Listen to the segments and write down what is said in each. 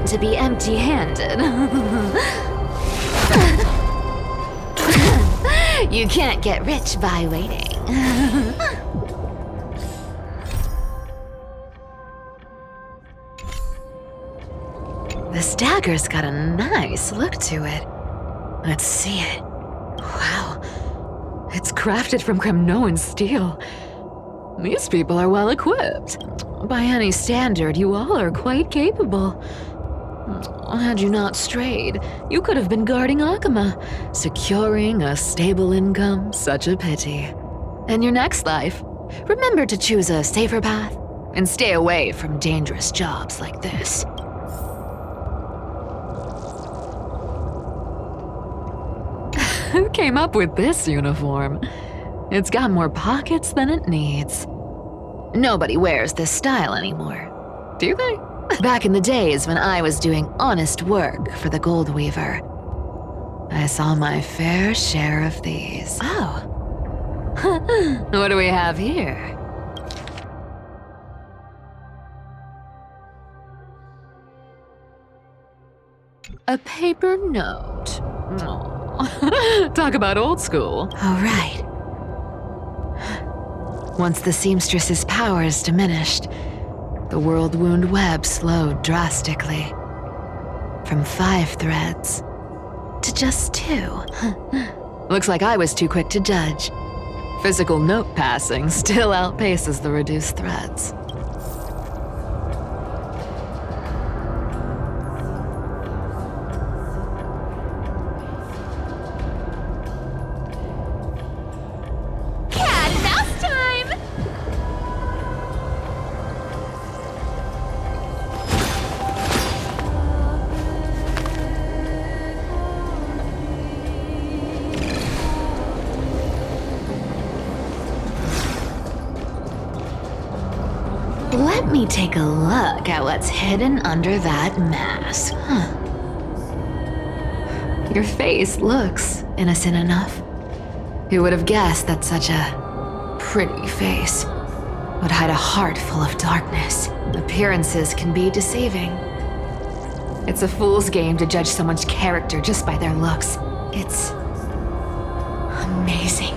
want to be empty-handed. You can't get rich by waiting. This dagger's got a nice look to it. Let's see it. Wow. It's crafted from Kremnoan steel. These people are well equipped. By any standard, you all are quite capable. Had you not strayed, you could have been guarding Akama, securing a stable income. Such a pity. In your next life, remember to choose a safer path and stay away from dangerous jobs like this. Who came up with this uniform? It's got more pockets than it needs. Nobody wears this style anymore, do they? Back in the days when I was doing honest work for the Gold Weaver, I saw my fair share of these. Oh. What do we have here? A paper note. Oh. Talk about old school. Oh, right. Once the seamstress's powers diminished, the world wound web slowed drastically. From 5 threads to just 2. Looks like I was too quick to judge. Physical note passing still outpaces the reduced threads. Let me take a look at what's hidden under that mask. Your face looks innocent enough. Who would have guessed that such a pretty face would hide a heart full of darkness? Appearances can be deceiving. It's a fool's game to judge someone's character just by their looks. It's amazing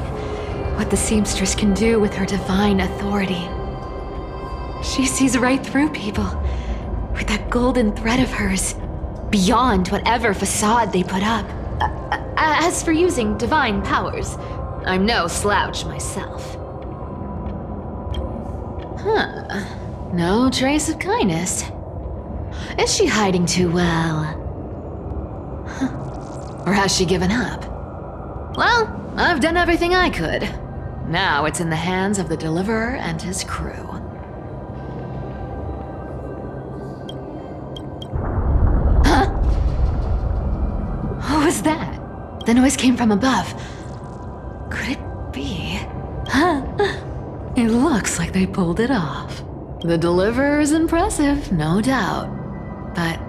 what the seamstress can do with her divine authority. She sees right through people with that golden thread of hers, beyond whatever facade they put up. As for using divine powers, I'm no slouch myself. No trace of kindness. Is she hiding too well? Or has she given up? Well, I've done everything I could. Now it's in the hands of the Deliverer and his crew. What was that? The noise came from above. Could it be? It looks like they pulled it off. The Deliverer is impressive, no doubt. But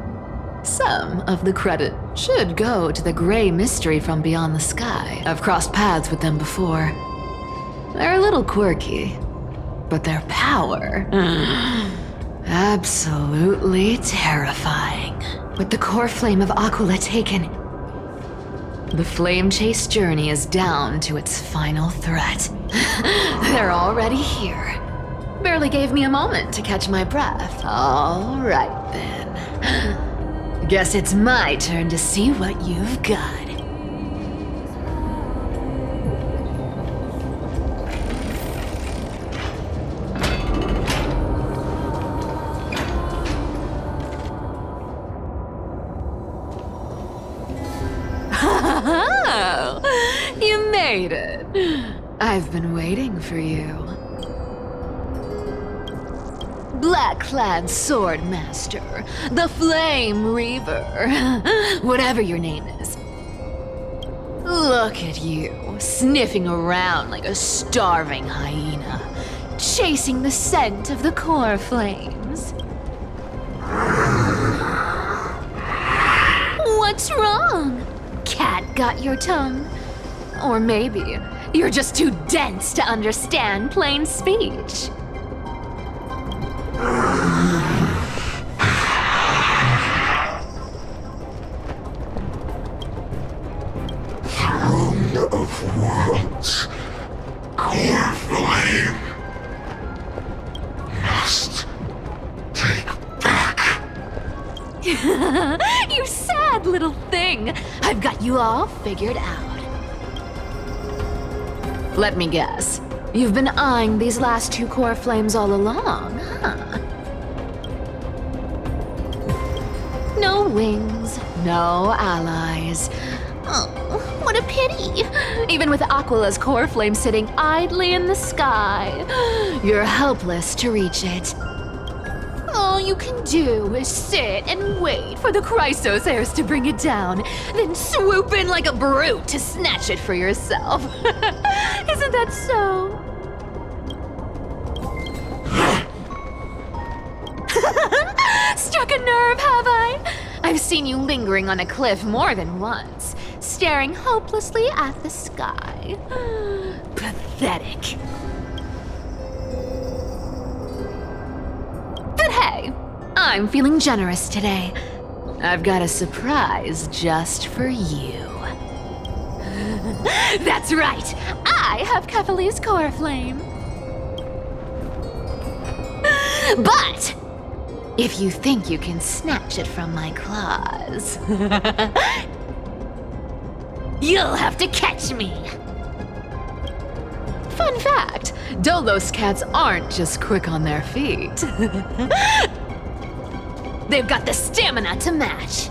some of the credit should go to the gray mystery from beyond the sky. I've crossed paths with them before. They're a little quirky, but their power... absolutely terrifying. With the core flame of Aquila taken, the flame chase journey is down to its final threat. They're already here. Barely gave me a moment to catch my breath. All right then. Guess it's my turn to see what you've got. You made it. I've been waiting for you. Black-clad sword master, the Flame Reaver, whatever your name is. Look at you, sniffing around like a starving hyena, chasing the scent of the core flames. What's wrong? Cat got your tongue? Or maybe you're just too dense to understand plain speech. What? Core flame must take back. You sad little thing. I've got you all figured out. Let me guess. You've been eyeing these last two core flames all along, huh? No wings, no allies. Oh, what a pity. Even with Aquila's core flame sitting idly in the sky, you're helpless to reach it. All you can do is sit and wait for the Chrysos heirs to bring it down, then swoop in like a brute to snatch it for yourself. Isn't that so? Struck a nerve, have I? I've seen you lingering on a cliff more than once, staring hopelessly at the sky. Pathetic. But hey, I'm feeling generous today. I've got a surprise just for you. That's right, I have Kefali's core flame. But if you think you can snatch it from my claws, you'll have to catch me. Fun fact, Dolos cats aren't just quick on their feet. They've got the stamina to match.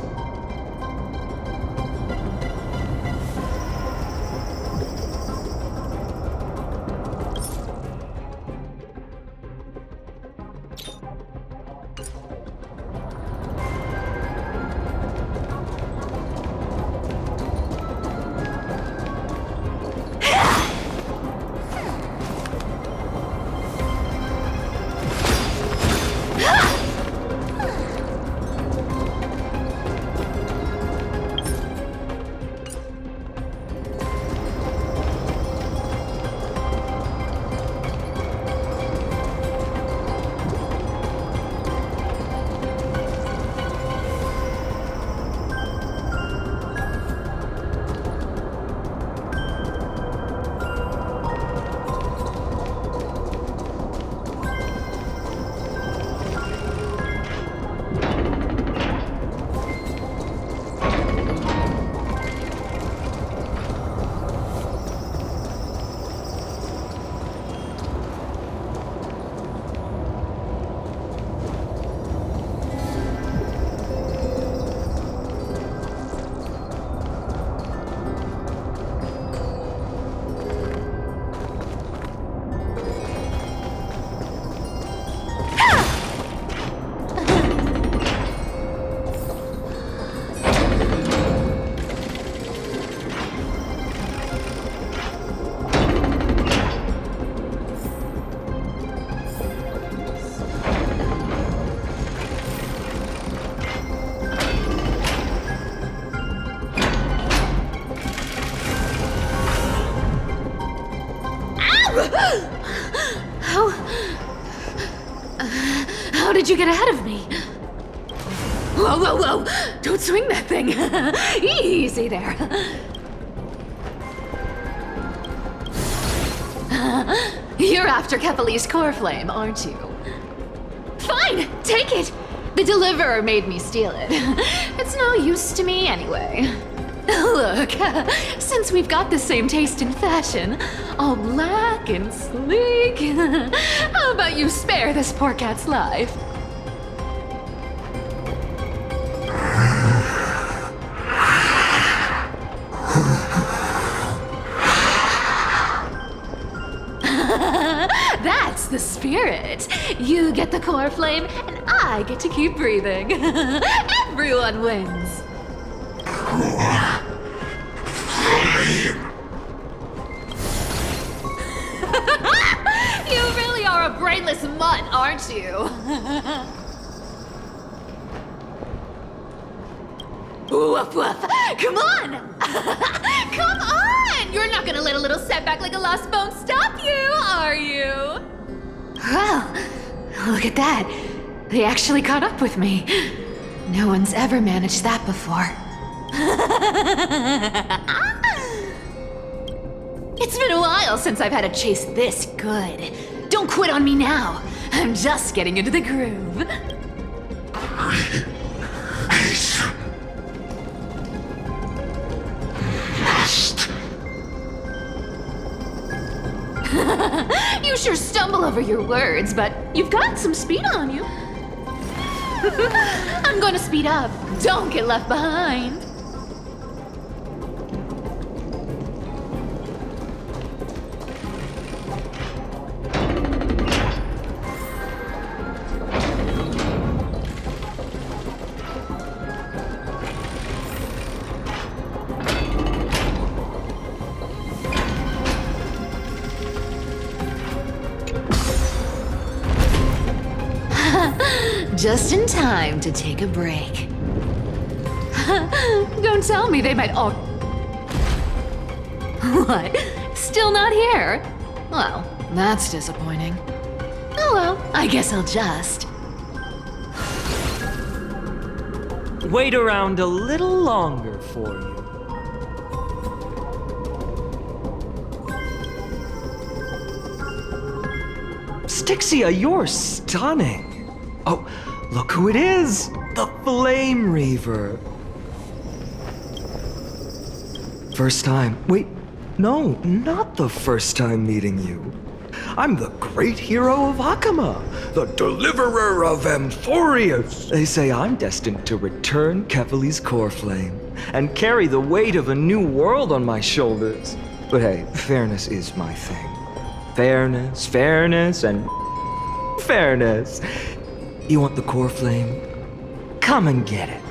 How did you get ahead of me? Whoa, whoa, whoa! Don't swing that thing! Easy there! You're after Kefali's core flame, aren't you? Fine! Take it! The deliverer made me steal it. It's no use to me anyway. Look, since we've got the same taste in fashion, all black and sleek, how about you spare this poor cat's life? That's the spirit. You get the core flame, and I get to keep breathing. Everyone wins. You really are a brainless mutt, aren't you? Woof woof! Come on! Come on! You're not gonna let a little setback like a lost bone stop you, are you? Well, look at that. They actually caught up with me. No one's ever managed that before. It's been a while since I've had a chase this good. Don't quit on me now. I'm just getting into the groove. Ace. Must. You sure stumble over your words, but you've got some speed on you. I'm gonna speed up. Don't get left behind. Just in time to take a break. Don't tell me they might all... What? Still not here? Well, that's disappointing. Oh well, I guess I'll just... Wait around a little longer for you. Stixia, you're stunning. Oh, look who it is! The Flame Reaver! First time. Wait, no, not the first time meeting you. I'm the great hero of Hakama, the deliverer of Amphoreus. They say I'm destined to return Kefali's core flame and carry the weight of a new world on my shoulders. But hey, fairness is my thing. Fairness, and fairness. You want the core flame? Come and get it.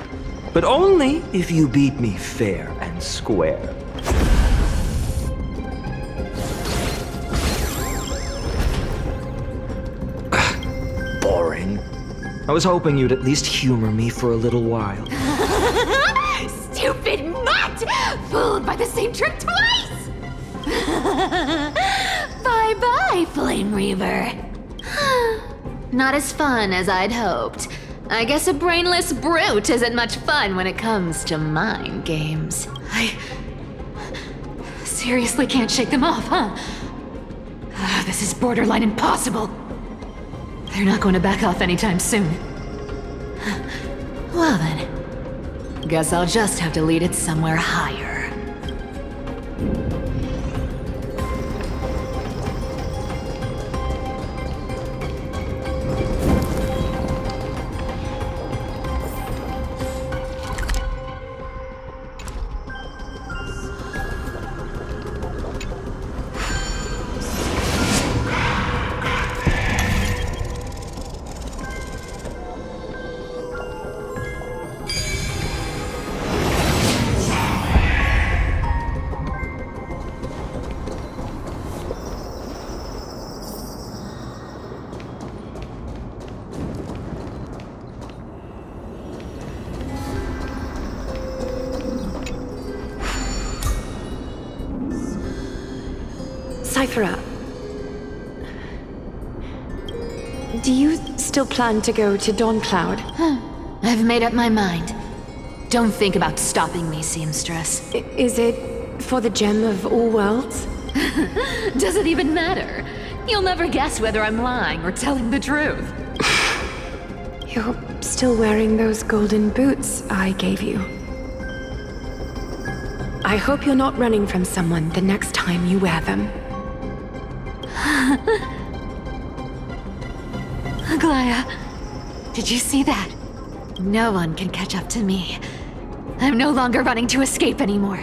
But only if you beat me fair and square. Boring. I was hoping you'd at least humor me for a little while. Stupid mutt! Fooled by the same trick twice! Bye-bye, Flame Reaver. Not as fun as I'd hoped. I guess a brainless brute isn't much fun when it comes to mind games. I seriously can't shake them off, huh? This is borderline impossible. They're not going to back off anytime soon. Well then, guess I'll just have to lead it somewhere higher. Cyphera, do you still plan to go to Dawncloud? I've made up my mind. Don't think about stopping me, seamstress. Is it for the gem of all worlds? Does it even matter? You'll never guess whether I'm lying or telling the truth. You're still wearing those golden boots I gave you. I hope you're not running from someone the next time you wear them. Aglaya, did you see that? No one can catch up to me. I'm no longer running to escape anymore.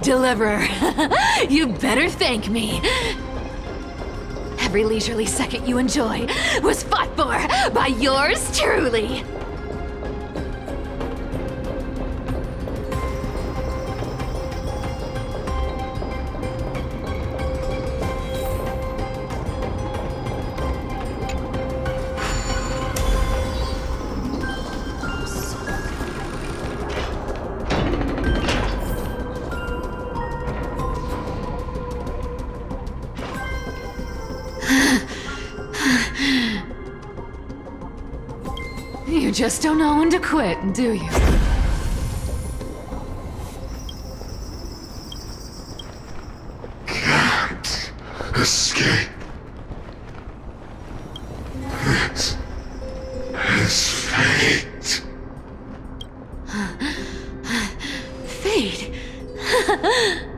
Deliverer, you better thank me. Every leisurely second you enjoy was fought for by yours truly. just don't know when to quit, do you? Can't escape. This is fate. Fate?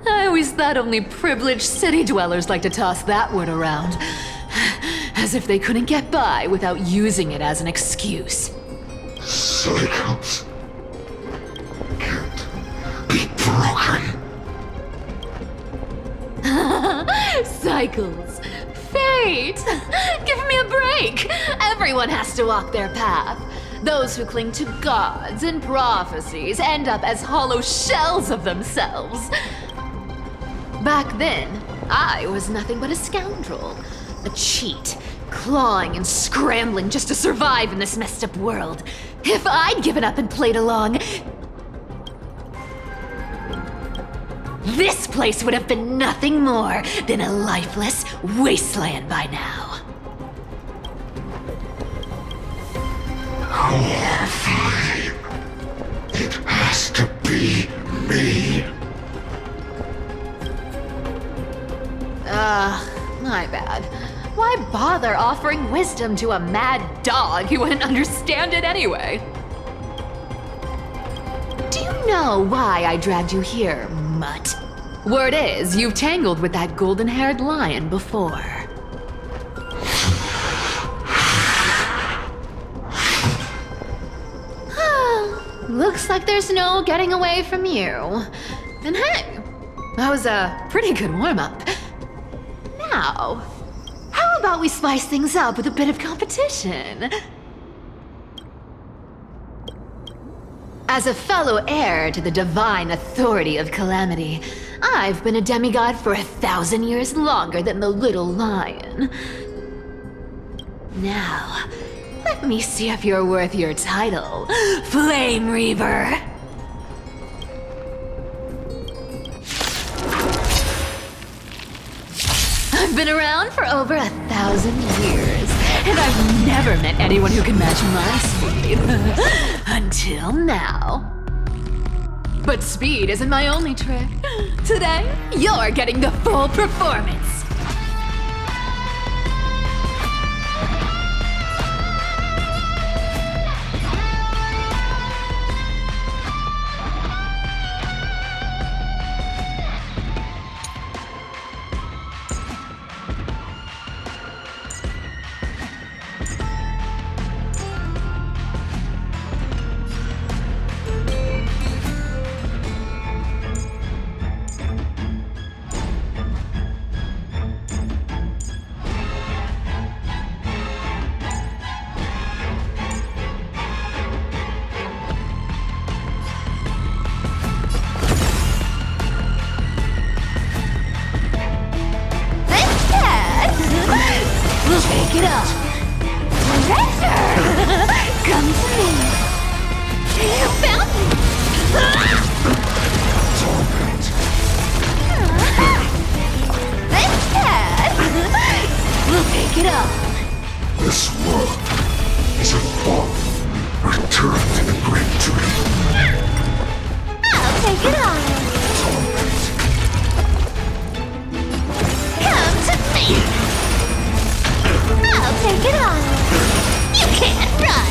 I always thought only privileged city dwellers like to toss that word around. As if they couldn't get by without using it as an excuse. Cycles can't be broken. Cycles. Fate! Give me a break! Everyone has to walk their path. Those who cling to gods and prophecies end up as hollow shells of themselves. Back then, I was nothing but a scoundrel. A cheat, clawing and scrambling just to survive in this messed up world. If I'd given up and played along, this place would have been nothing more than a lifeless wasteland by now. Core flame. It has to be me. My bad. Why bother offering wisdom to a mad dog who wouldn't understand it anyway? Do you know why I dragged you here, mutt? Word is, you've tangled with that golden-haired lion before. Looks like there's no getting away from you. And hey, that was a pretty good warm-up. Now, how about we spice things up with a bit of competition? As a fellow heir to the divine authority of Calamity, I've been a demigod for 1,000 years longer than the little lion. Now, let me see if you're worth your title, Flame Reaver. I've been around for over 1,000 years, and I've never met anyone who can match my speed. Until now. But speed isn't my only trick. Today, you're getting the full performance. Take it up! Director! Come to me! You found me! Torment. Instead, we'll take it up! This world is a fall. Return to the great tree. I'll take it on! Torment. Come to me! I'll take it on! You can't run!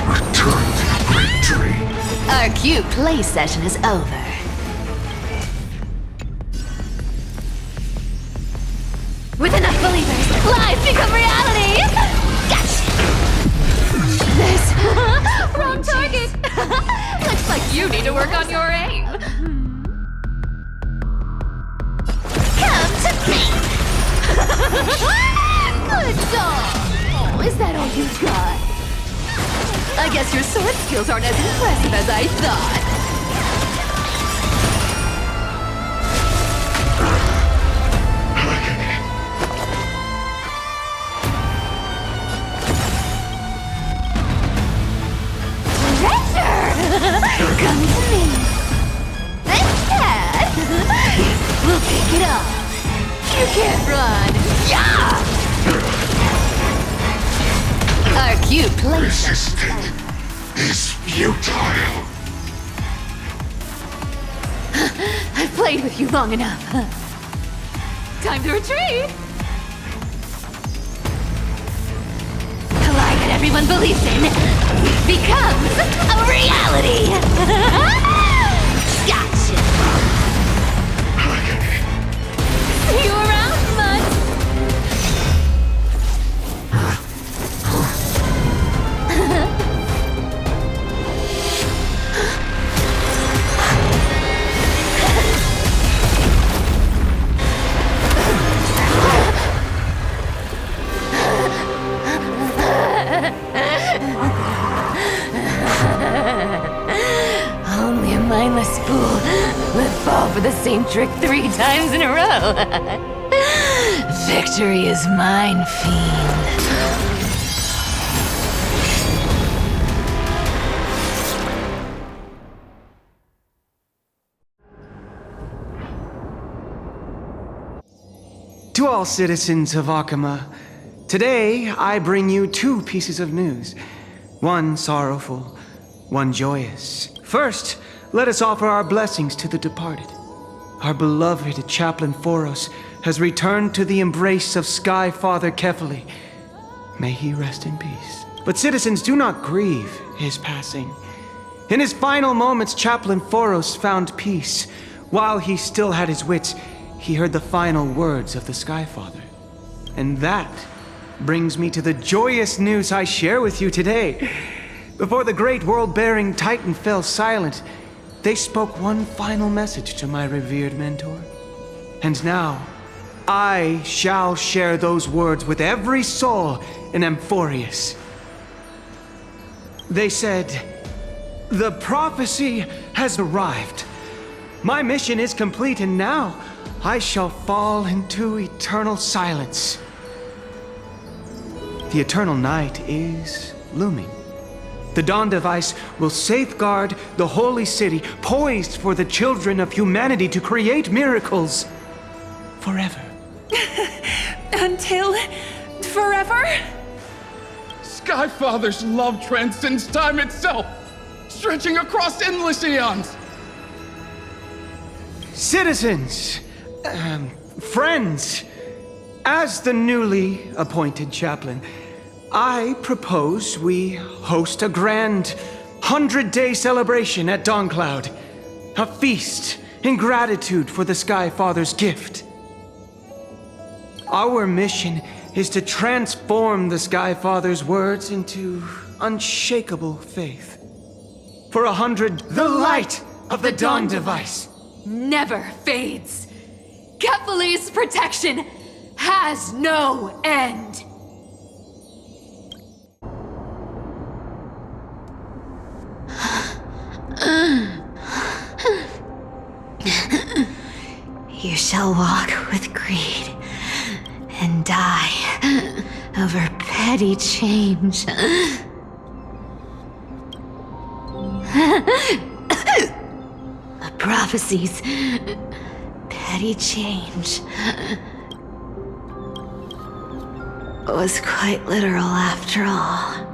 Return to the great tree. Our cute play session is over. With enough believers, lies become reality! Gotcha! This... wrong target! Looks like you need to work on your aim. Come to me! Good dog! Oh, is that all you've got? I guess your sword skills aren't as impressive as I thought. Come to me. Instead, we'll take it off. You can't run. Yeah! Our cute place. Resisting is futile. I've played with you long enough. Time to retreat! The lie that everyone believes in becomes a reality! Gotcha! See you around, Mud! Only a mindless fool would fall for the same trick 3 times in a row. Victory is mine, fiend. To all citizens of Akama, today I bring you 2 pieces of news. One sorrowful, one joyous. First, let us offer our blessings to the departed. Our beloved Chaplain Amphoreus has returned to the embrace of Sky Father Kefali. May he rest in peace. But citizens, do not grieve his passing. In his final moments, Chaplain Amphoreus found peace. While he still had his wits, he heard the final words of the Sky Father. And that brings me to the joyous news I share with you today. Before the great world-bearing Titan fell silent, they spoke one final message to my revered mentor. And now, I shall share those words with every soul in Amphoreus. They said, "The prophecy has arrived. My mission is complete, and now I shall fall into eternal silence." The eternal night is looming. The Dawn Device will safeguard the holy city, poised for the children of humanity to create miracles forever. Until forever? Skyfather's love transcends time itself, stretching across endless eons. Citizens, friends, as the newly appointed chaplain, I propose we host a grand 100-day celebration at Dawncloud. A feast in gratitude for the Sky Father's gift. Our mission is to transform the Sky Father's words into unshakable faith. For 100, the light of the Dawn Device Never fades. Kefali's protection has no end. You shall walk with greed and die over petty change. The prophecies, petty change, was quite literal after all.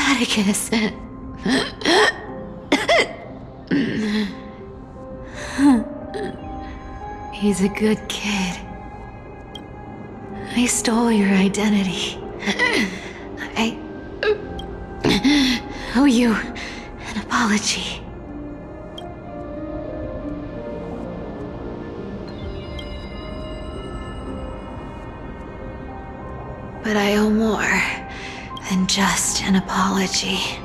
Atticus. He's a good kid. I stole your identity. I owe you an apology. But I owe more than just an apology.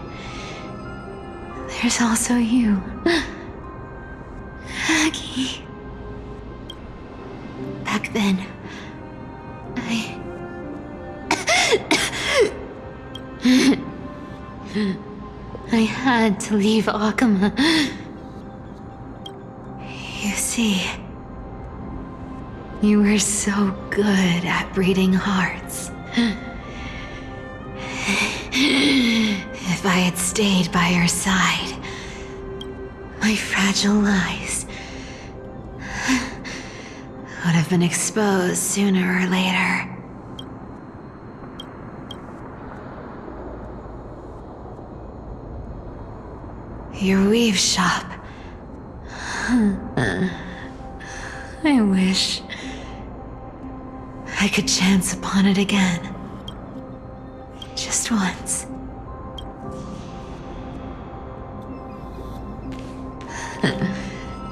There's also you, Aggie. Back then, I had to leave Akama. You see, you were so good at reading hearts. If I had stayed by your side, my fragile lies would have been exposed sooner or later. Your weave shop. I wish I could chance upon it again. Just once.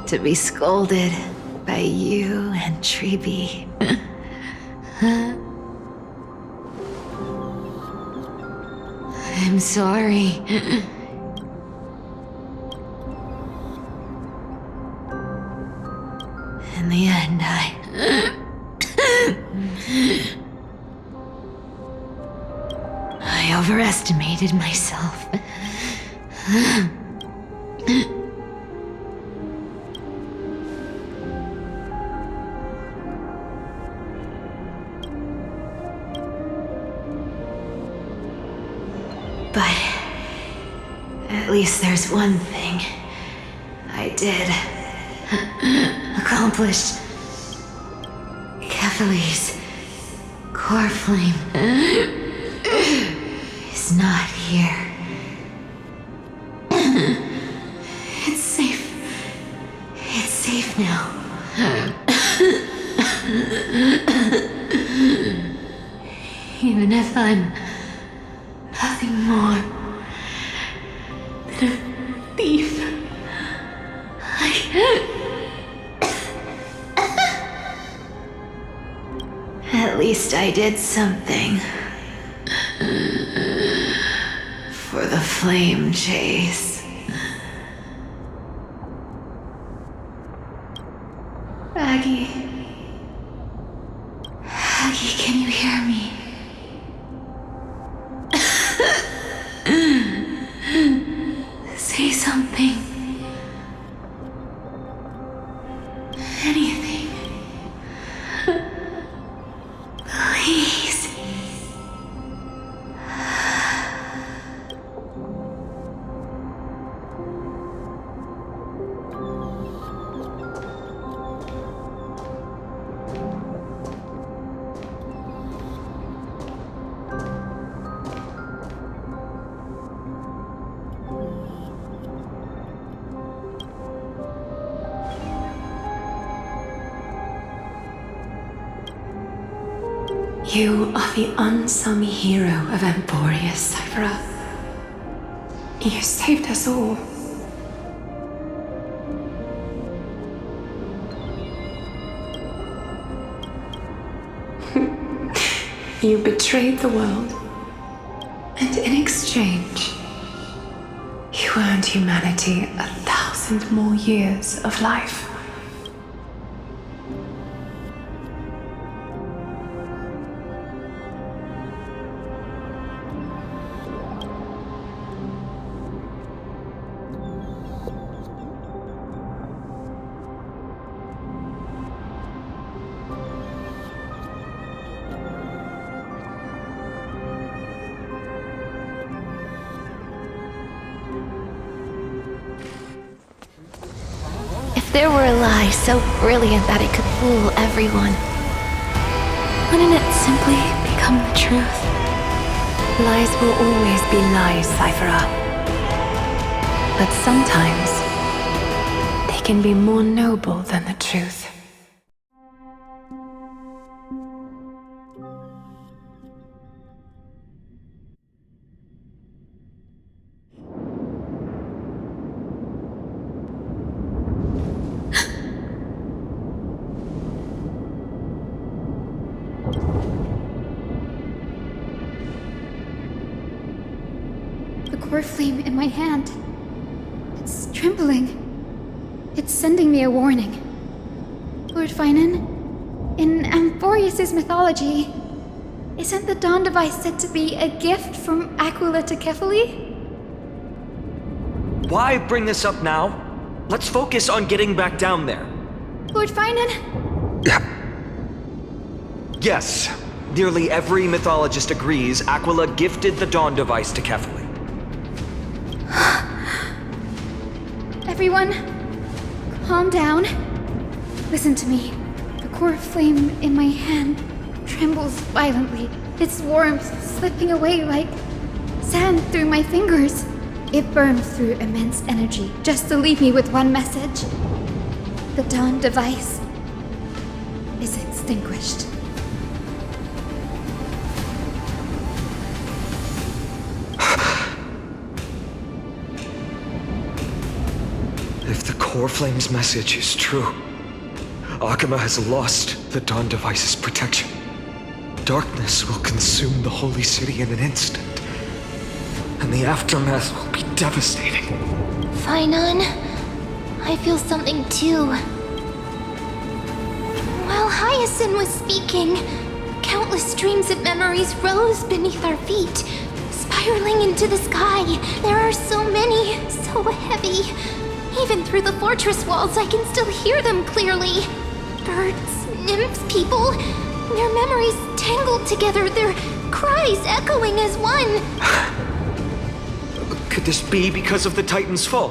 To be scolded by you and Treeby. I'm sorry. In the end, I overestimated myself. But at least there's one thing I did accomplish. Kefali's core flame is not here. It's safe. It's safe now. Even if I'm nothing more than a thief, at least I did something for the flame chase. Aggie, can you hear me? Say something. Anything. Please. You are the unsung hero of Amphoreus, Cypher. You saved us all. You betrayed the world, and in exchange, you earned humanity 1,000 more years of life. If there were a lie so brilliant that it could fool everyone, wouldn't it simply become the truth? Lies will always be lies, Cypher. But sometimes, they can be more noble than the truth. Core flame in my hand. It's trembling. It's sending me a warning. Lord Finan, in Amphoreus' mythology, isn't the Dawn device said to be a gift from Aquila to Kefali? Why bring this up now? Let's focus on getting back down there. Lord Finan? Yes. Nearly every mythologist agrees Aquila gifted the Dawn device to Kefali. Everyone, calm down. Listen to me. The core flame in my hand trembles violently, its warmth slipping away like sand through my fingers. It burns through immense energy just to leave me with one message. The Dawn device is extinguished. If the core flame's message is true, Akama has lost the Dawn device's protection. Darkness will consume the holy city in an instant, and the aftermath will be devastating. Fainan, I feel something too. While Hyacinth was speaking, countless streams of memories rose beneath our feet, spiraling into the sky. There are so many, so heavy. Even through the fortress walls, I can still hear them clearly. Birds, nymphs, people, their memories tangled together, their cries echoing as one. Could this be because of the Titan's fall?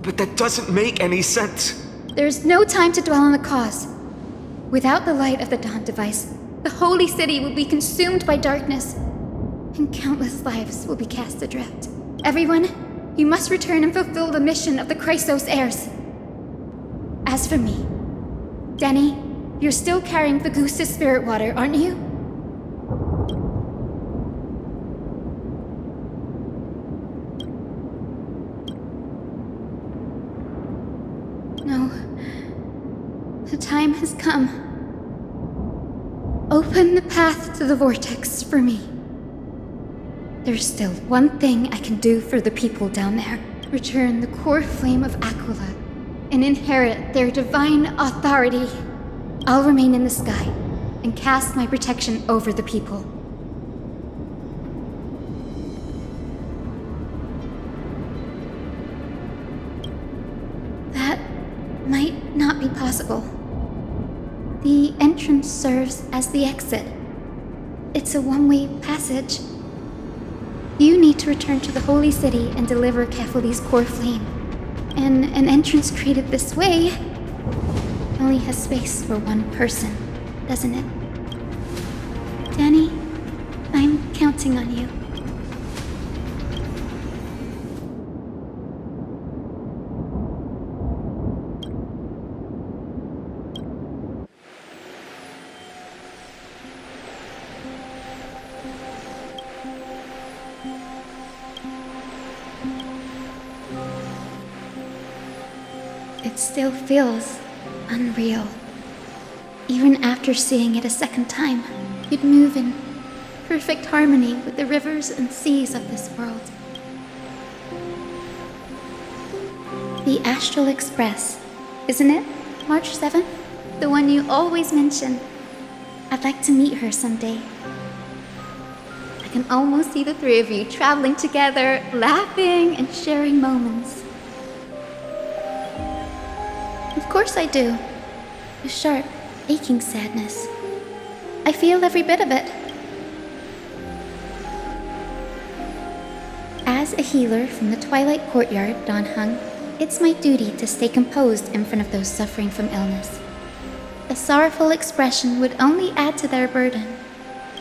But that doesn't make any sense. There's no time to dwell on the cause. Without the light of the Dawn device, the holy city will be consumed by darkness, and countless lives will be cast adrift. Everyone, you must return and fulfill the mission of the Chrysos heirs. As for me, Denny, you're still carrying the goose's spirit water, aren't you? No. The time has come. Open the path to the vortex for me. There's still one thing I can do for the people down there. Return the core flame of Aquila and inherit their divine authority. I'll remain in the sky and cast my protection over the people. That might not be possible. The entrance serves as the exit. It's a one-way passage. You need to return to the holy city and deliver Kephali's core flame. And an entrance created this way only has space for one person, doesn't it? Danny, I'm counting on you. It still feels unreal. Even after seeing it a second time, you'd move in perfect harmony with the rivers and seas of this world. The Astral Express, isn't it? March 7th? The one you always mention. I'd like to meet her someday. I can almost see the three of you traveling together, laughing and sharing moments. Of course I do. A sharp, aching sadness. I feel every bit of it. As a healer from the Twilight Courtyard, Dawn Hung, it's my duty to stay composed in front of those suffering from illness. A sorrowful expression would only add to their burden.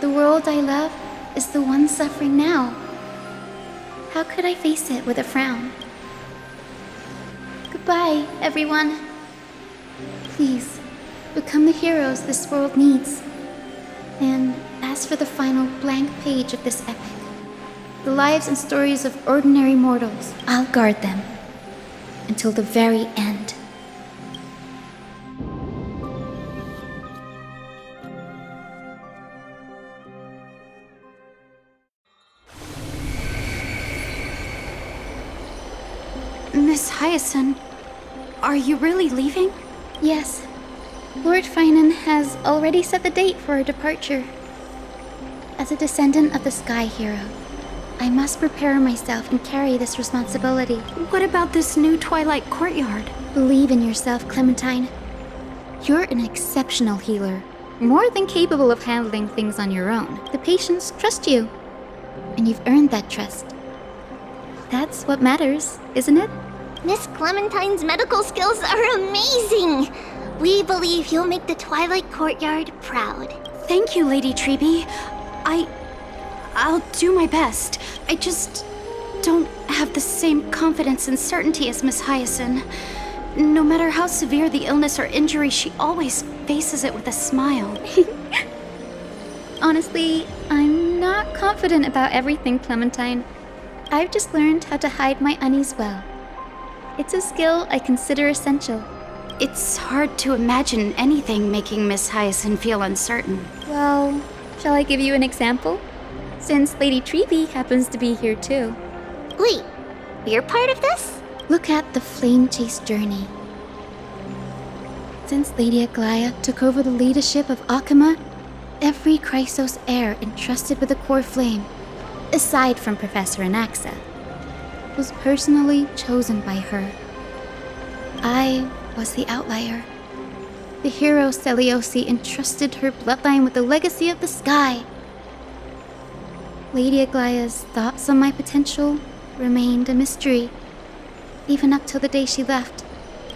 The world I love is the one suffering now. How could I face it with a frown? Goodbye, everyone. Please, become the heroes this world needs. And as for the final blank page of this epic, the lives and stories of ordinary mortals, I'll guard them until the very end. Miss Hyacinth, are you really leaving? Yes. Lord Fainan has already set the date for our departure. As a descendant of the Sky Hero, I must prepare myself and carry this responsibility. What about this new Twilight Courtyard? Believe in yourself, Clementine. You're an exceptional healer, more than capable of handling things on your own. The patients trust you, and you've earned that trust. That's what matters, isn't it? Miss Clementine's medical skills are amazing! We believe you'll make the Twilight Courtyard proud. Thank you, Lady Treeby. I'll do my best. I just don't have the same confidence and certainty as Miss Hyacinth. No matter how severe the illness or injury, she always faces it with a smile. Honestly, I'm not confident about everything, Clementine. I've just learned how to hide my unease well. It's a skill I consider essential. It's hard to imagine anything making Miss Hyacinth feel uncertain. Well, shall I give you an example? Since Lady Treeby happens to be here too. Wait, you're part of this? Look at the Flame Chase journey. Since Lady Aglaya took over the leadership of Akama, every Chrysos heir entrusted with the core flame, aside from Professor Anaxa, was personally chosen by her. I was the outlier. The hero Celiosi entrusted her bloodline with the legacy of the sky. Lady Aglaya's thoughts on my potential remained a mystery, even up till the day she left.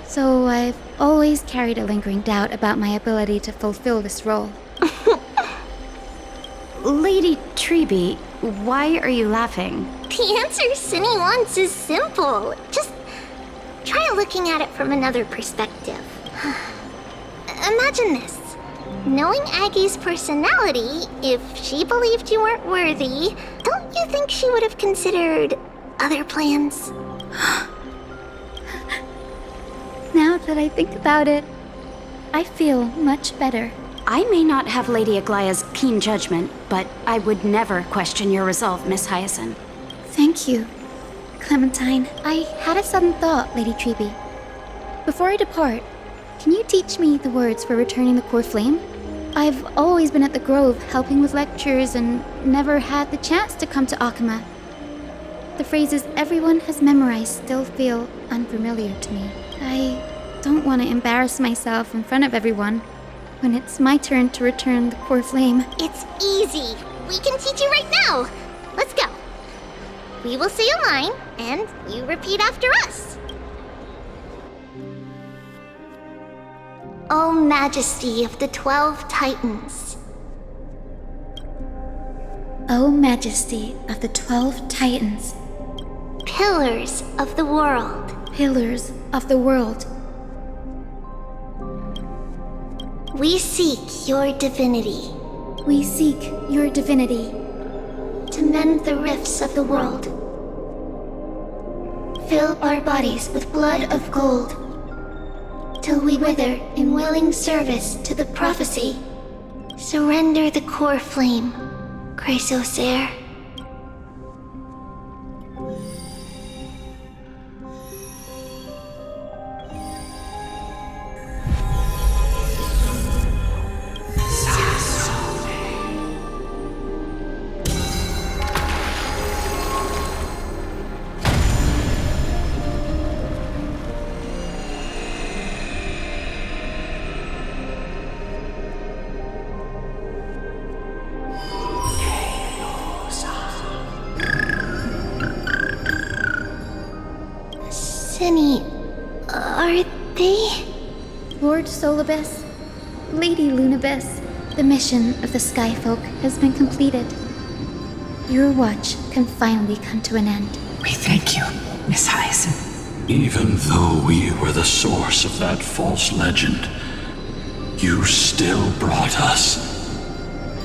So I've always carried a lingering doubt about my ability to fulfill this role. Lady Treeby, why are you laughing? The answer Cindy wants is simple. Just try looking at it from another perspective. Imagine this. Knowing Aggie's personality, if she believed you weren't worthy, don't you think she would have considered other plans? Now that I think about it, I feel much better. I may not have Lady Aglaya's keen judgment, but I would never question your resolve, Miss Hyacinth. Thank you, Clementine. I had a sudden thought, Lady Treeby. Before I depart, can you teach me the words for returning the core flame? I've always been at the Grove helping with lectures and never had the chance to come to Akama. The phrases everyone has memorized still feel unfamiliar to me. I don't want to embarrass myself in front of everyone when it's my turn to return the core flame. It's easy. We can teach you right now. Let's go. We will say a line, and you repeat after us. O Majesty of the 12 Titans. O Majesty of the 12 Titans. Pillars of the world. Pillars of the world. We seek your divinity. We seek your divinity. To mend the rifts of the world. Fill our bodies with blood of gold. Till we wither in willing service to the prophecy. Surrender the core flame, Chrysos heir. Cindy, are they? Lord Solibus, Lady Lunabis, the mission of the Skyfolk has been completed. Your watch can finally come to an end. We thank you, Miss Hyacinth. Even though we were the source of that false legend, you still brought us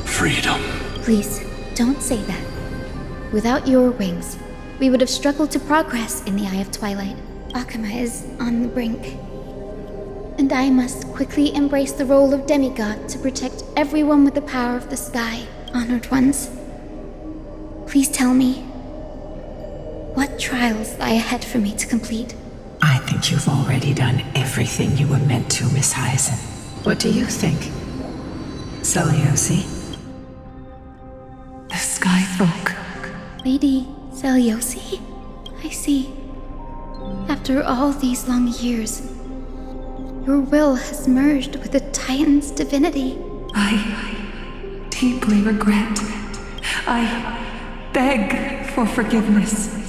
freedom. Please, don't say that. Without your wings, we would have struggled to progress in the Eye of Twilight. Akama is on the brink. And I must quickly embrace the role of demigod to protect everyone with the power of the sky. Honored ones, please tell me, what trials lie ahead for me to complete? I think you've already done everything you were meant to, Miss Hyacinth. What do you think, Celiosi? The Skyfolk. Lady Celiosi? I see. After all these long years, your will has merged with the Titan's divinity. I deeply regret. I beg for forgiveness.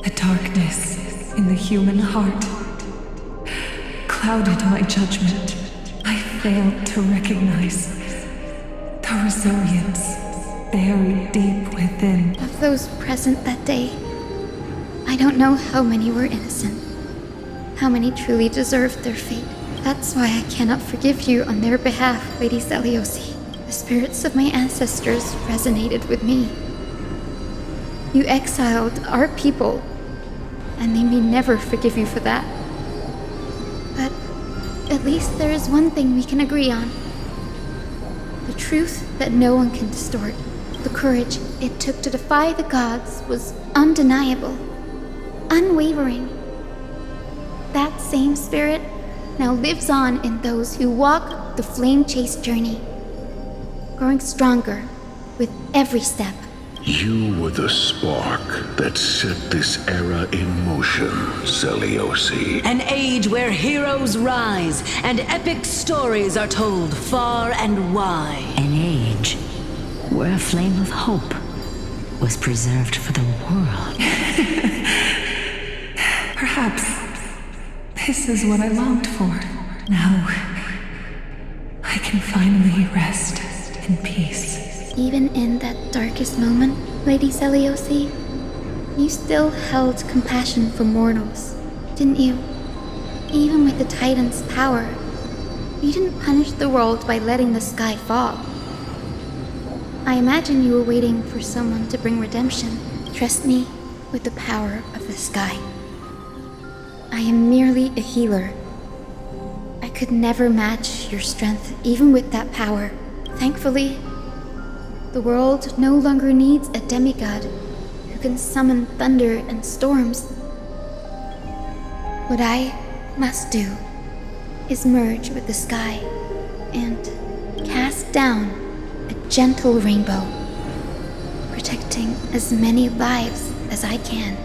The darkness in the human heart clouded my judgment. I failed to recognize the resilience buried deep within. Of those present that day, I don't know how many were innocent, how many truly deserved their fate. That's why I cannot forgive you on their behalf, Lady Zeliosi. The spirits of my ancestors resonated with me. You exiled our people, and they may never forgive you for that. But at least there is one thing we can agree on. The truth that no one can distort. The courage it took to defy the gods was undeniable, unwavering. That same spirit now lives on in those who walk the flame-chased journey, growing stronger with every step. You were the spark that set this era in motion, Zeliosi. An age where heroes rise and epic stories are told far and wide. An age where a flame of hope was preserved for the world. Perhaps this is what I longed for. Now, I can finally rest in peace. Even in that darkest moment, Lady Zeliosi, you still held compassion for mortals, didn't you? Even with the Titan's power, you didn't punish the world by letting the sky fall. I imagine you were waiting for someone to bring redemption. Trust me with the power of the sky. I am merely a healer. I could never match your strength, even with that power. Thankfully, the world no longer needs a demigod who can summon thunder and storms. What I must do is merge with the sky and cast down a gentle rainbow, protecting as many lives as I can.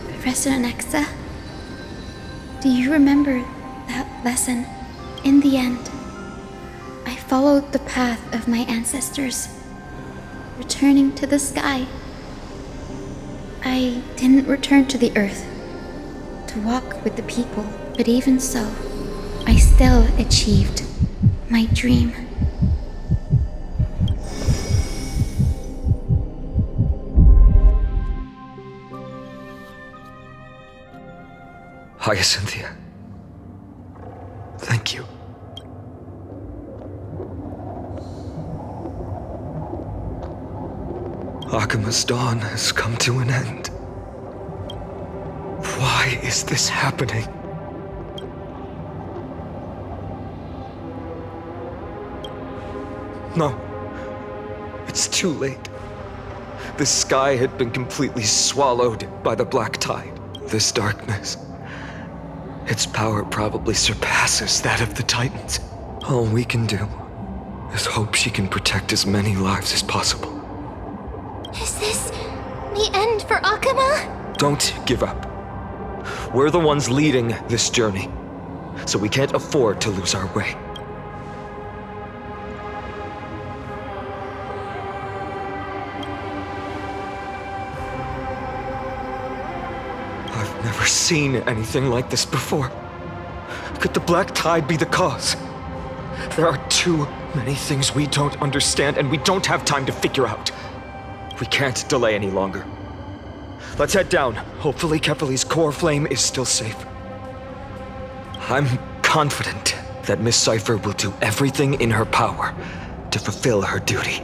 Professor Nexa, do you remember that lesson? In the end, I followed the path of my ancestors, returning to the sky. I didn't return to the earth to walk with the people, but even so, I still achieved my dream. Hyacinthia. Thank you. Akima's dawn has come to an end. Why is this happening? No. It's too late. The sky had been completely swallowed by the black tide. This darkness, its power probably surpasses that of the Titans. All we can do is hope she can protect as many lives as possible. Is this the end for Akama? Don't give up. We're the ones leading this journey, so we can't afford to lose our way. I've never seen anything like this before. Could the black tide be the cause? There are too many things we don't understand, and we don't have time to figure out. We can't delay any longer. Let's head down. Hopefully Kefali's core flame is still safe. I'm confident that Miss Cypher will do everything in her power to fulfill her duty.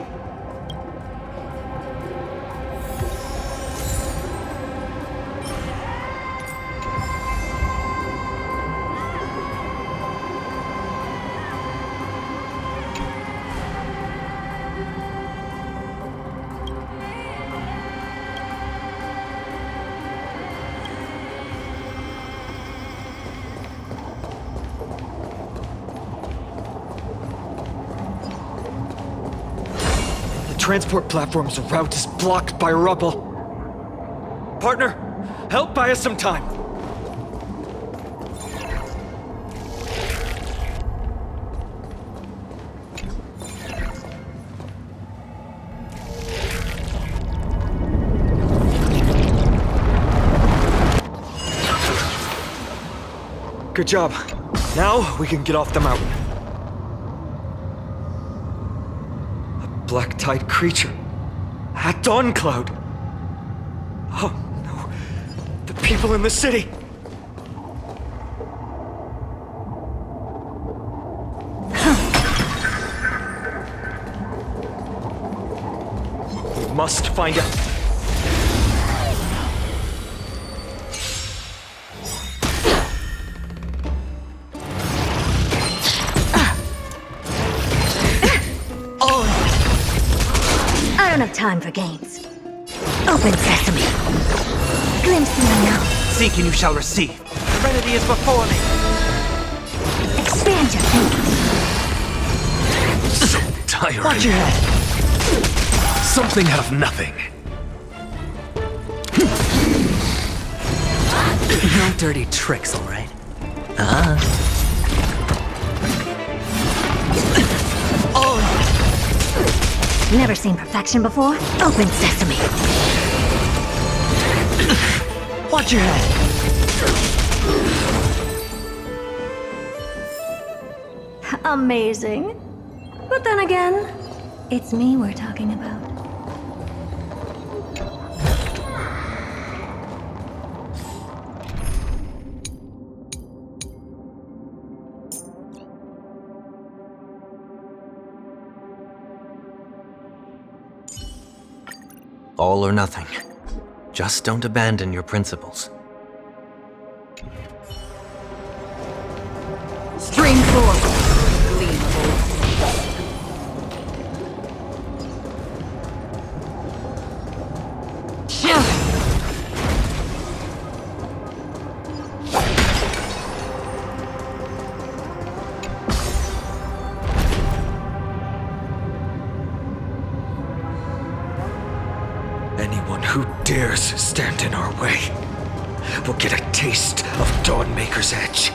Transport platform's route is blocked by rubble. Partner, help buy us some time. Good job. Now we can get off the mountain. A black-tide creature. At Dawn Cloud. Oh no. The people in the city. We must find out. I don't have time for games. Open sesame. Glimpse me now. Seek and you shall receive. Serenity is before me. Expand your thinking. So tiring. Watch your head. Something out of nothing. No dirty tricks, all right? Never seen perfection before? Open sesame. Watch your head. Amazing. But then again, it's me we're talking about. All or nothing. Just don't abandon your principles. Stream forward. Gleam Anyone who dares stand in our way will get a taste of Dawnmaker's edge.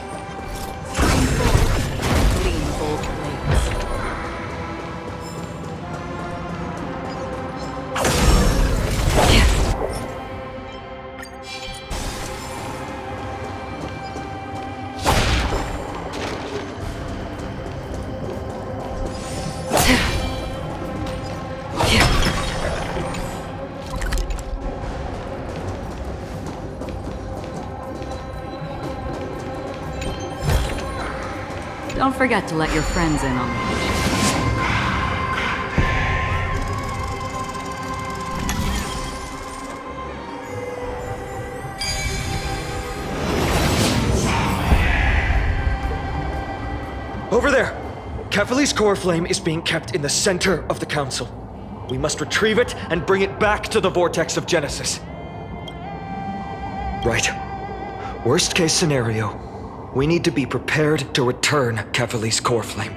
Don't forget to let your friends in on the Over there! Kefali's core flame is being kept in the center of the council. We must retrieve it and bring it back to the vortex of Genesis. Right. Worst case scenario, we need to be prepared to return Kefali's core flame.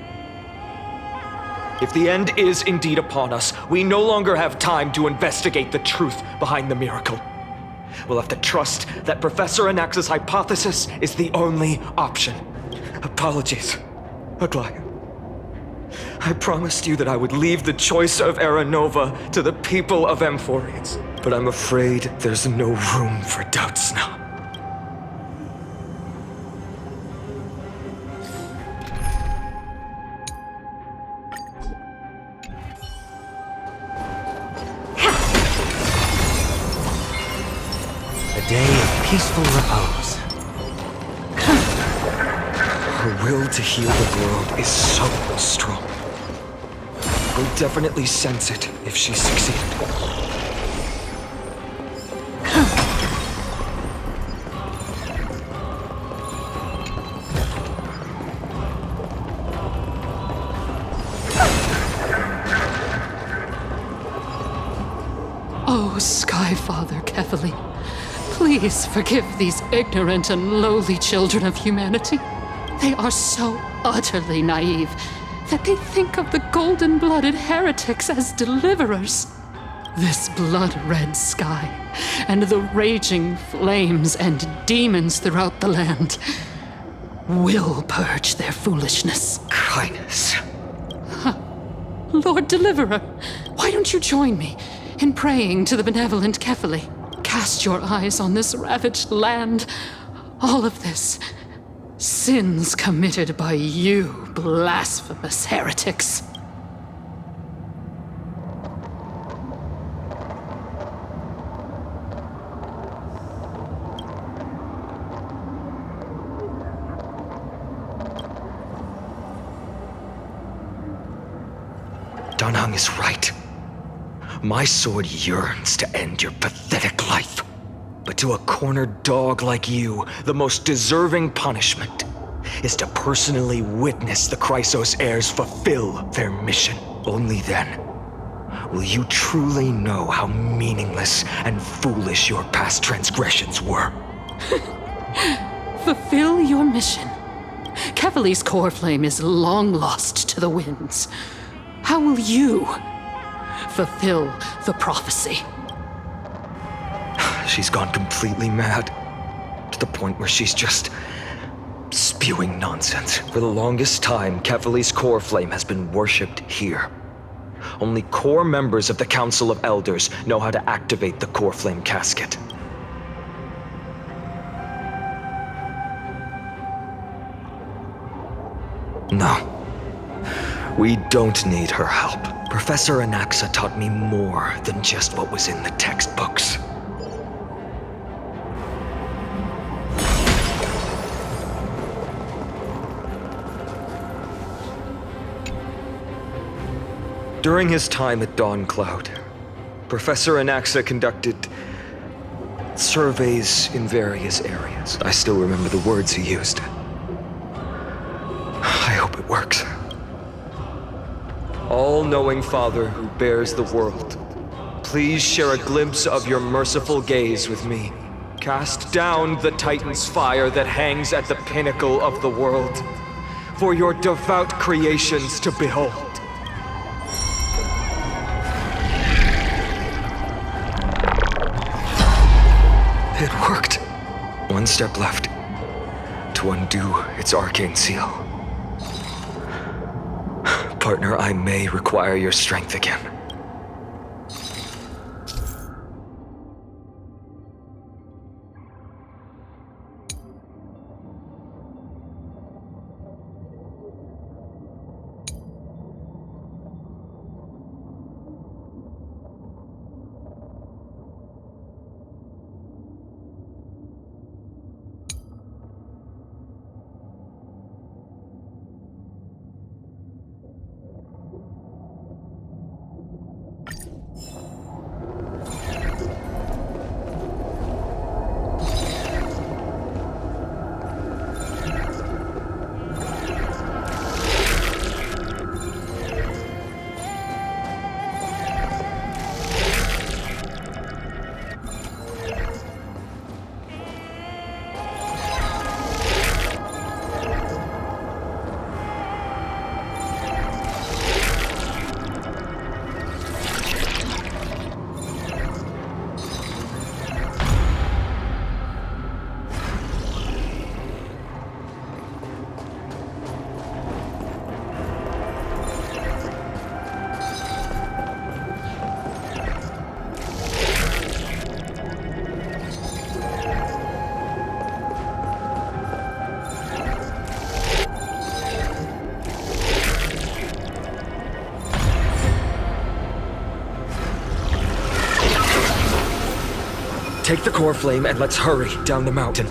If the end is indeed upon us, we no longer have time to investigate the truth behind the miracle. We'll have to trust that Professor Anax's hypothesis is the only option. Apologies, Aglaia. I promised you that I would leave the choice of Era Nova to the people of Amphoreus, but I'm afraid there's no room for doubts now. A day of peaceful repose. Her will to heal the world is so strong. We'll definitely sense it if she succeeded. Oh, Skyfather Kefali, please forgive these ignorant and lowly children of humanity. They are so utterly naive that they think of the golden-blooded heretics as deliverers. This blood-red sky, and the raging flames and demons throughout the land will purge their foolishness. Kindness. Lord Deliverer, why don't you join me in praying to the benevolent Kefali? Cast your eyes on this ravaged land. All of this Sins committed by you, blasphemous heretics. Danheng is right. My sword yearns to end your pathetic life. But to a cornered dog like you, the most deserving punishment is to personally witness the Chrysos heirs fulfill their mission. Only then will you truly know how meaningless and foolish your past transgressions were. Fulfill your mission. Kefali's core flame is long lost to the winds. How will you fulfill the prophecy? She's gone completely mad. To the point where she's just spewing nonsense. For the longest time, Kefali's core flame has been worshipped here. Only core members of the Council of Elders know how to activate the core flame casket. No. We don't need her help. Professor Anaxa taught me more than just what was in the textbooks. During his time at Dawn Cloud, Professor Anaxa conducted surveys in various areas. I still remember the words he used. I hope it works. All-knowing Father who bears the world, please share a glimpse of your merciful gaze with me. Cast down the Titan's fire that hangs at the pinnacle of the world, for your devout creations to behold. It worked. One step left to undo its arcane seal. Partner, I may require your strength again. Take the core flame and let's hurry down the mountain.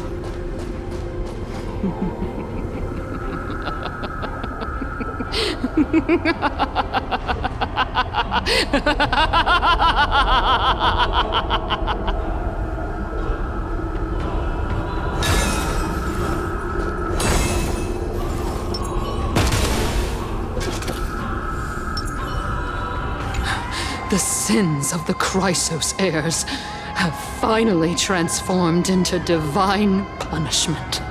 The sins of the Chrysos heirs have finally transformed into divine punishment.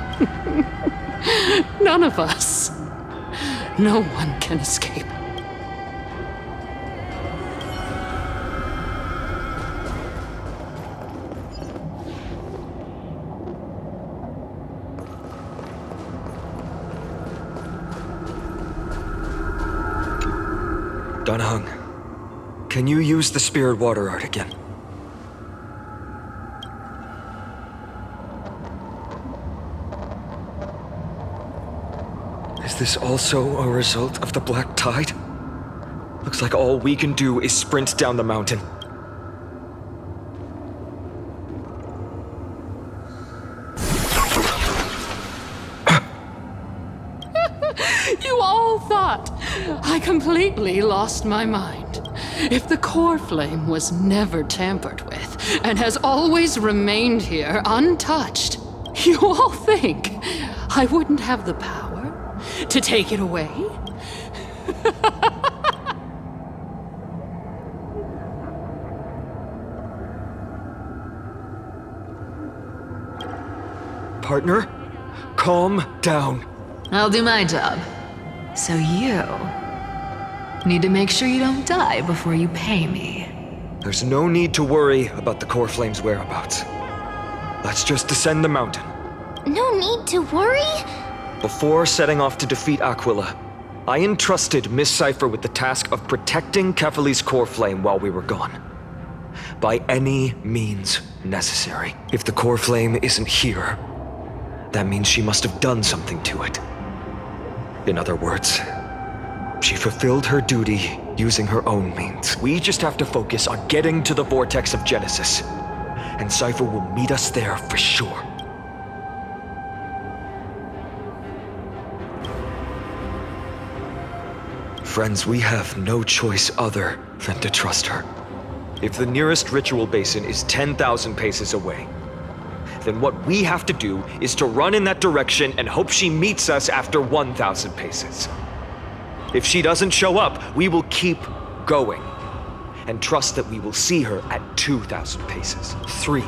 None of us. No one can escape. Danheng, can you use the spirit water art again? this also a result of the Black Tide? Looks like all we can do is sprint down the mountain. You all thought I completely lost my mind. If the core flame was never tampered with and has always remained here untouched, you all think I wouldn't have the power to take it away? Partner, calm down. I'll do my job. So you need to make sure you don't die before you pay me. There's no need to worry about the core flame's whereabouts. Let's just descend the mountain. No need to worry? Before setting off to defeat Aquila, I entrusted Miss Cipher with the task of protecting Kefali's core flame while we were gone. By any means necessary. If the core flame isn't here, that means she must have done something to it. In other words, she fulfilled her duty using her own means. We just have to focus on getting to the vortex of Genesis, and Cipher will meet us there for sure. Friends, we have no choice other than to trust her. If the nearest ritual basin is 10,000 paces away, then what we have to do is to run in that direction and hope she meets us after 1,000 paces. If she doesn't show up, we will keep going and trust that we will see her at 2,000 paces, 3,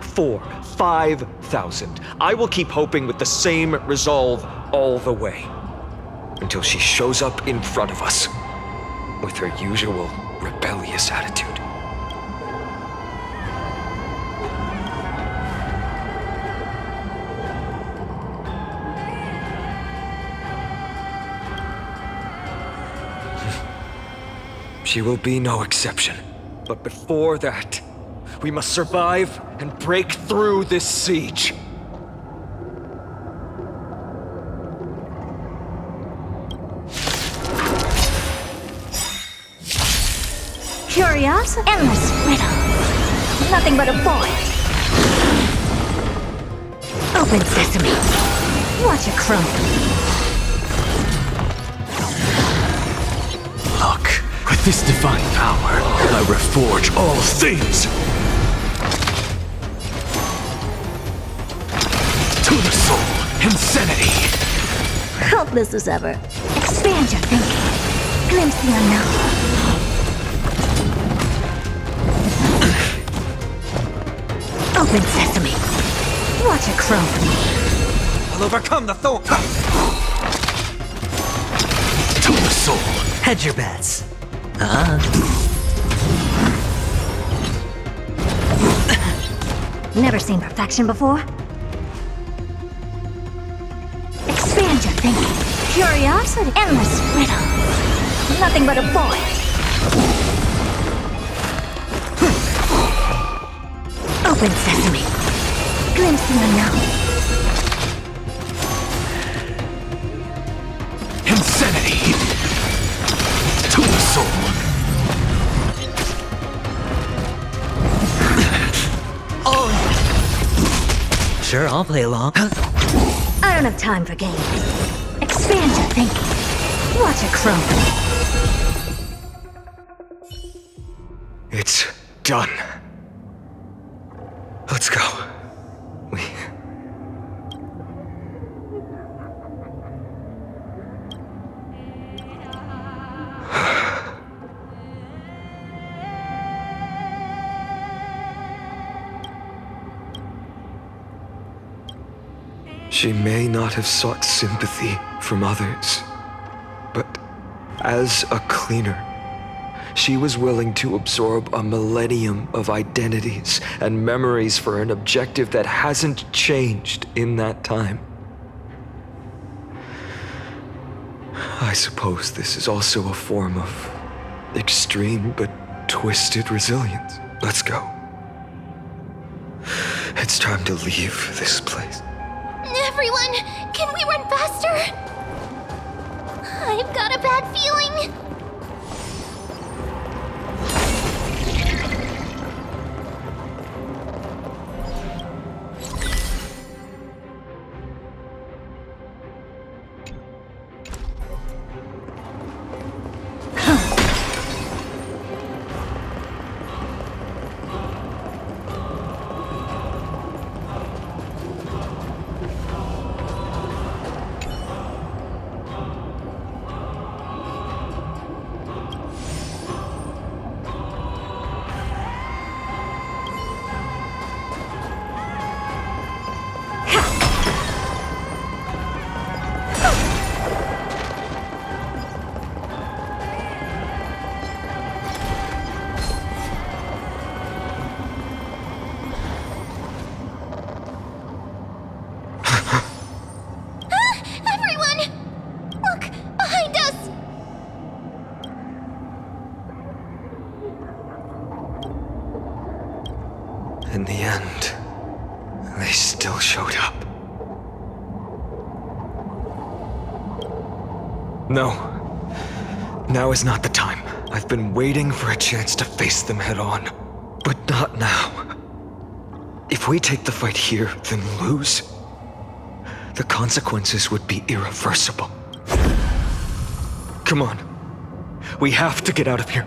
4, 5,000. I will keep hoping with the same resolve all the way until she shows up in front of us with her usual rebellious attitude. She will be no exception. But before that, we must survive and break through this siege. Curious? Endless riddle. Nothing but a void. Open sesame. Watch it crumble. Look, with this divine power, I reforge all things. To the soul, insanity. Hopeless as ever. Expand your thinking. Glimpse the unknown. Open sesame. Watch it crumble. I'll overcome the thorn. To the soul. Hedge your bets. Never seen perfection before? Expand your thinking. Curiosity. Endless riddle. Nothing but a void. Open sesame. Glimpse the unknown. Insanity. To the soul. Oh. Sure, I'll play along. I don't have time for games. Expand your thinking. Watch it crumble. It's done. Let's go. She may not have sought sympathy from others, but as a cleaner, she was willing to absorb a millennium of identities and memories for an objective that hasn't changed in that time. I suppose this is also a form of extreme but twisted resilience. Let's go. It's time to leave this place. Everyone, can we run faster? I've got a bad feeling. In the end, they still showed up. No. Now is not the time. I've been waiting for a chance to face them head on. But not now. If we take the fight here, then lose, the consequences would be irreversible. Come on. We have to get out of here.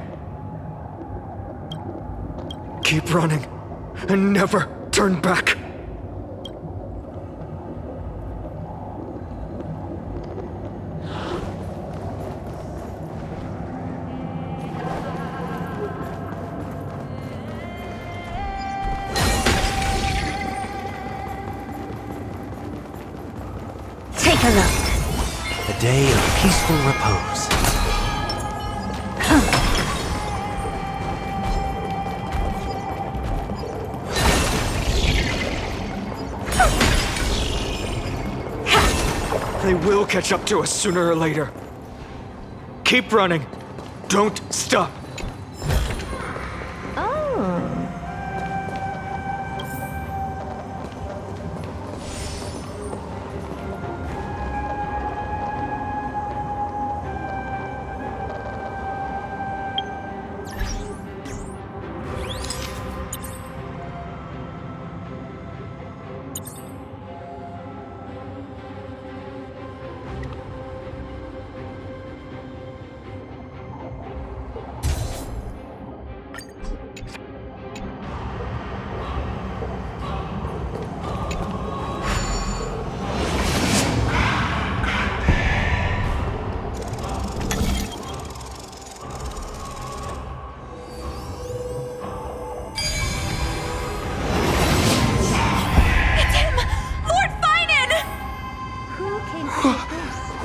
Keep running. And never turn back. Take a look. A day of peaceful repose. They will catch up to us sooner or later. Keep running. Don't stop.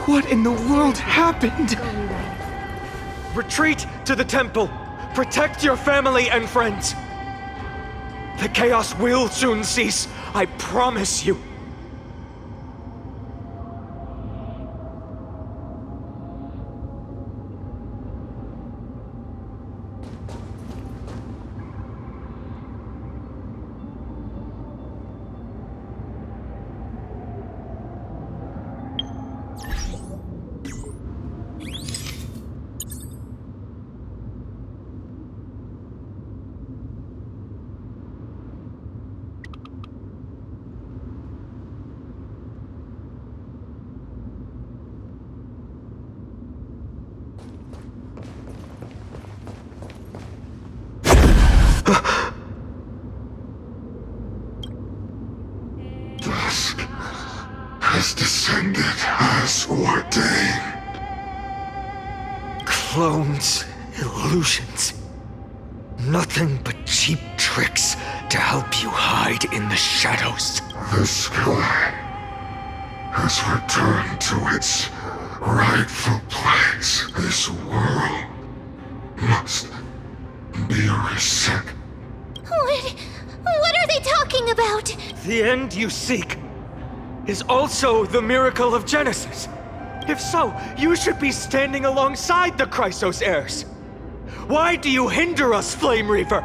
What in the world happened? Retreat to the temple. Protect your family and friends. The chaos will soon cease. I promise you. Dusk has descended as ordained. Clones, illusions. Nothing but cheap tricks to help you hide in the shadows. The sky has returned to its rightful place. This world must be reset. What are they talking about? The end you seek is also the miracle of Genesis. If so, you should be standing alongside the Chrysos heirs. Why do you hinder us, Flame Reaver?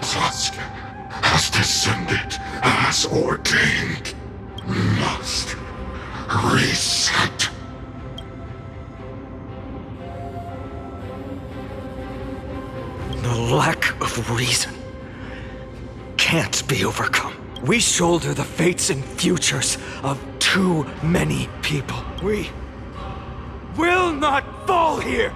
Dusk has descended as ordained. Must reset. The lack of reason can't be overcome. We shoulder the fates and futures of too many people. We will not fall here!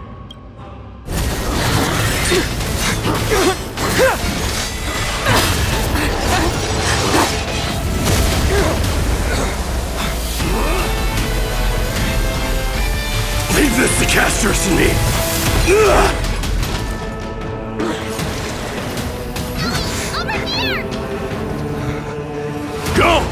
Leave this to Casters and me! Over here! Go!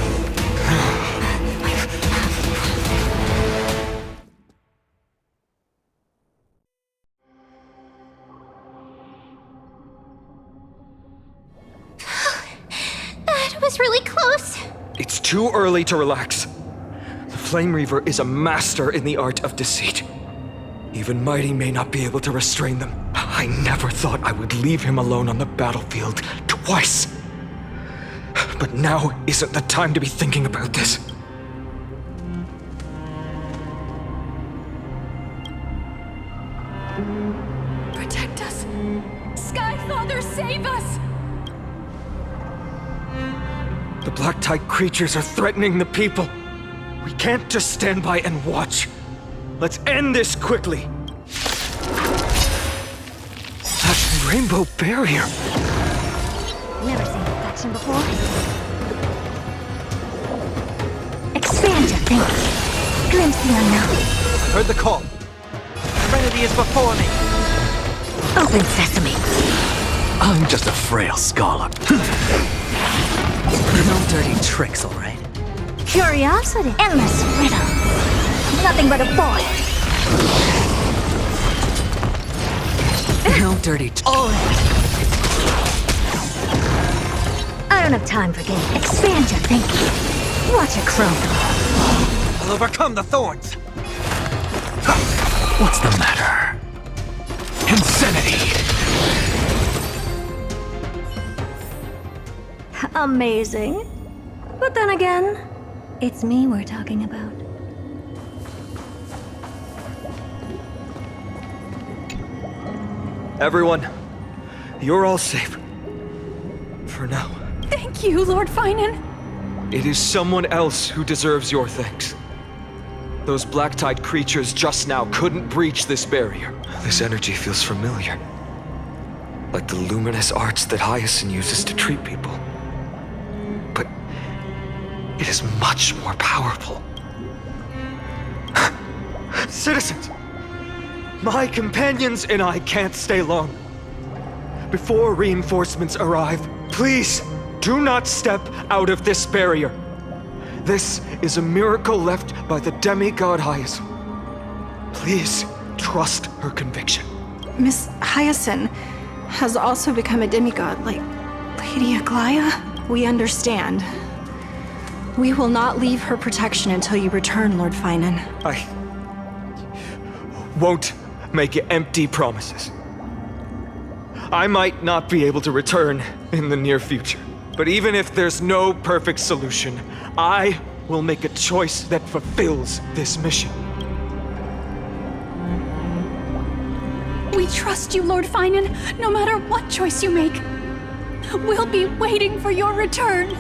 That was really close. It's too early to relax. The Flame Reaver is a master in the art of deceit. Even Mighty may not be able to restrain them. I never thought I would leave him alone on the battlefield twice. But now isn't the time to be thinking about this. Protect us! Sky Father, save us! The Black Tide creatures are threatening the people. We can't just stand by and watch. Let's end this quickly. That rainbow barrier. Never seen perfection before. Expand your thinking. Glimpse the unknown. I heard the call. Trinity is before me. Open sesame. I'm just a frail scholar. No dirty tricks, all right? Curiosity. Endless riddle. Nothing but a boy. No dirty I don't have time for games. Expand your thinking. Watch it grow. I'll overcome the thorns. What's the matter? Insanity! Amazing. But then again, it's me we're talking about. Everyone, you're all safe. For now. Thank you, Lord Finan. It is someone else who deserves your thanks. Those Black Tide creatures just now couldn't breach this barrier. This energy feels familiar. Like the luminous arts that Hyacinth uses to treat people. But it is much more powerful. Citizens! My companions and I can't stay long. Before reinforcements arrive, please do not step out of this barrier. This is a miracle left by the demigod Hyacinth. Please trust her conviction. Miss Hyacinth has also become a demigod, like Lady Aglaya. We understand. We will not leave her protection until you return, Lord Finan. I won't make empty promises. I might not be able to return in the near future. But even if there's no perfect solution, I will make a choice that fulfills this mission. We trust you, Lord Finan, no matter what choice you make. We'll be waiting for your return.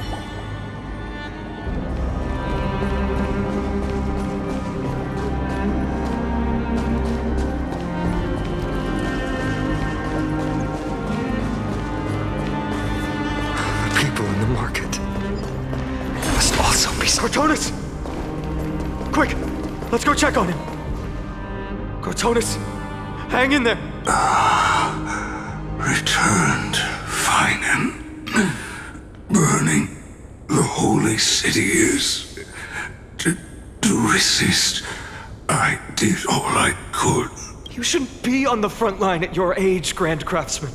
Cortonis! Quick! Let's go check on him! Cortonis! Hang in there! Returned, Finan. Burning the holy city is... To resist, I did all I could. You shouldn't be on the front line at your age, Grand Craftsman.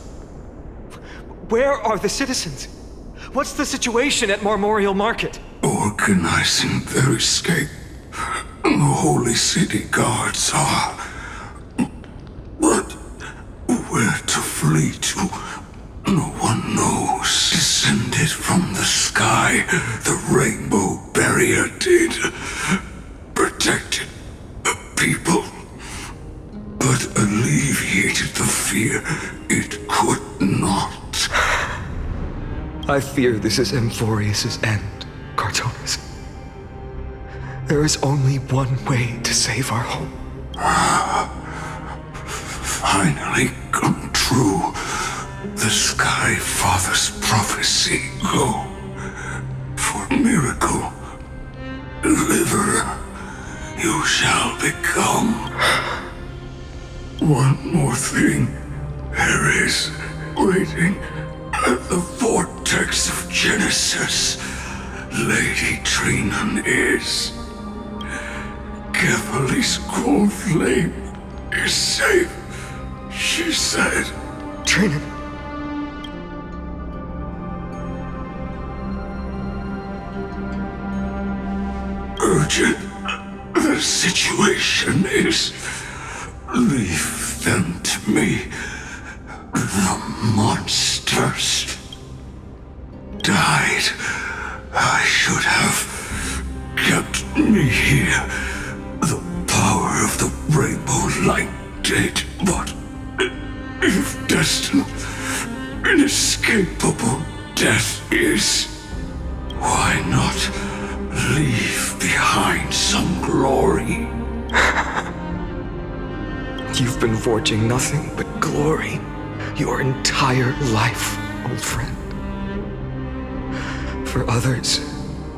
Where are the citizens? What's the situation at Marmorial Market? Organizing their escape. The holy city guards are... But where to flee to, no one knows. Descended from the sky, the rainbow barrier did. Protected people, but alleviated the fear it could I fear this is Amphoreus' end, Cartonus. There is only one way to save our home. Finally come true. The Sky Father's prophecy. Go. For miracle, deliverer, you shall become. One more thing. There is, waiting at the vortex of Genesis, Lady Trinan is. Kefali's core flame is safe, she said. Trinan. Urgent. The situation is... Leave them to me. The monsters died. I should have kept me here. The power of the rainbow light did, but if destined, inescapable death is, why not leave behind some glory? You've been forging nothing but glory your entire life, old friend. For others,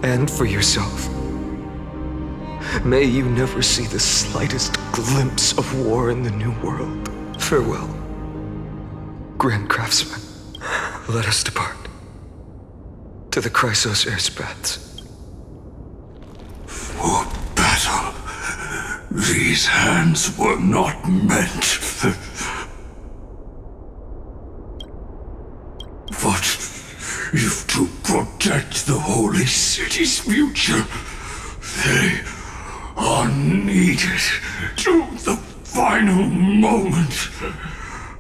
and for yourself. May you never see the slightest glimpse of war in the New World. Farewell, Grand Craftsman. Let us depart. To the Chrysos Airspaths. For battle. These hands were not meant. But if to protect the Holy City's future, they are needed to the final moment.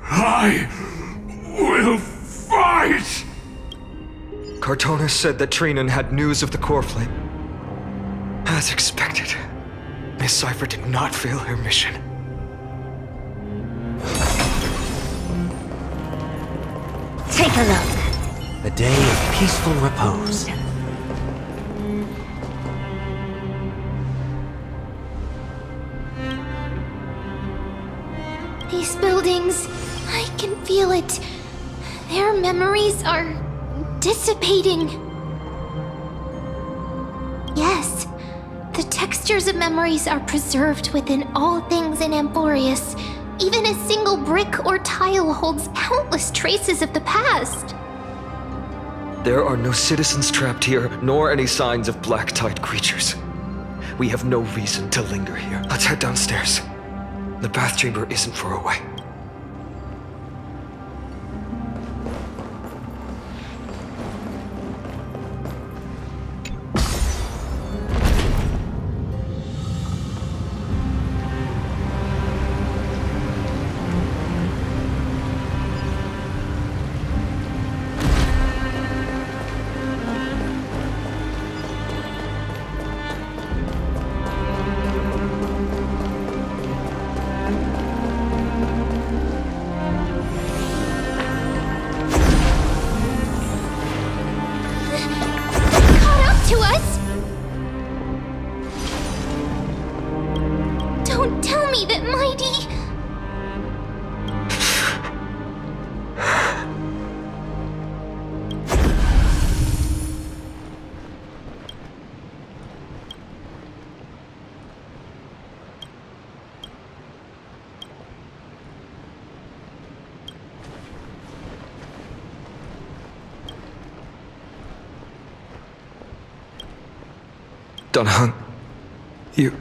I will fight! Cartonus said that Trinan had news of the core flame. As expected, Miss Cypher did not fail her mission. Take a look. A day of peaceful repose. These buildings, I can feel it. Their memories are dissipating. Yes, the textures of memories are preserved within all things in Amphoreus. Even a single brick or tile holds countless traces of the past. There are no citizens trapped here, nor any signs of black-tide creatures. We have no reason to linger here. Let's head downstairs. The bath chamber isn't far away. To us? Don't tell me that Mighty... Dunhung, you...